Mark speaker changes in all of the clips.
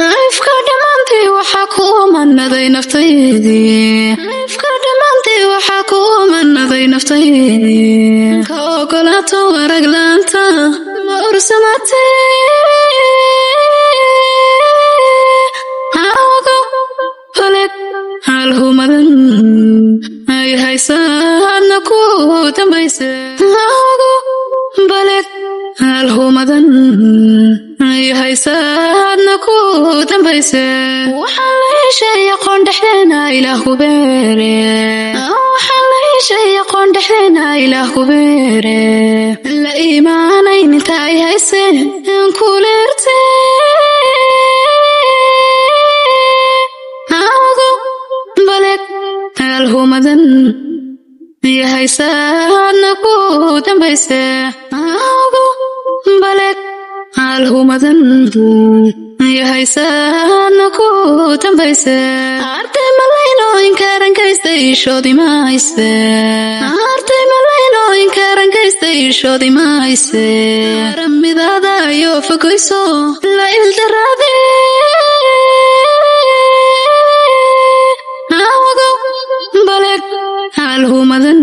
Speaker 1: afka dhamaantii waxaa ku umanaday naftaydii afka dhamaantii waxaa ku umanaday naftaydii ka ogolaato waraglaanta ma ursamatay hawgo faleg halhumadan ay haysaadna ku dambayse hawgo baleg halhumadan ay haysaadna ku dambayse waxaan la heshay aqoon dhexdeena ilaah ku beere waxaan la heshay aqoon dhexdeena ilaah ku beere la iimaanayn inta ay hayseen aan ku leerte hawgo baleg halhumadan ay haysaadna ku dambayse hawgo baleg halhumadan ay haysaadna ku dambayse arday malayno inkaran kaystay shoodi mayse arday malayno inkaran kaystay shoodi mayse ramidaada iyo fogoyso la ildaraade hawgo baleg halhumadan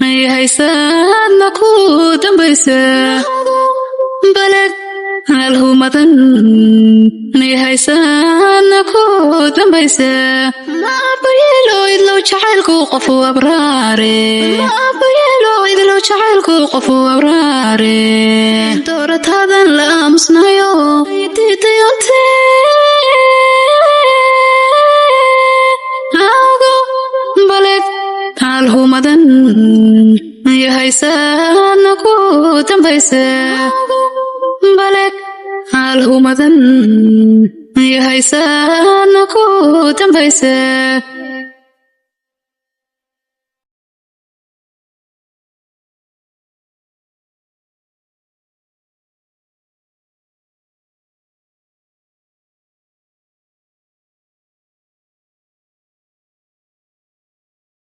Speaker 1: ay haysaadna ku dambayse baleg halhumadan ay haysaadna ku dambayse ma abayeelo idlow jacaylku qofu abraare ma abayeelo idlow jacaylku qofu abraare dooratadan la aamusnayo diidayonte hawgo baleg halhumadan ay haysaadna ku dambayse baleg halhumadan ay haysaadna ku dambayse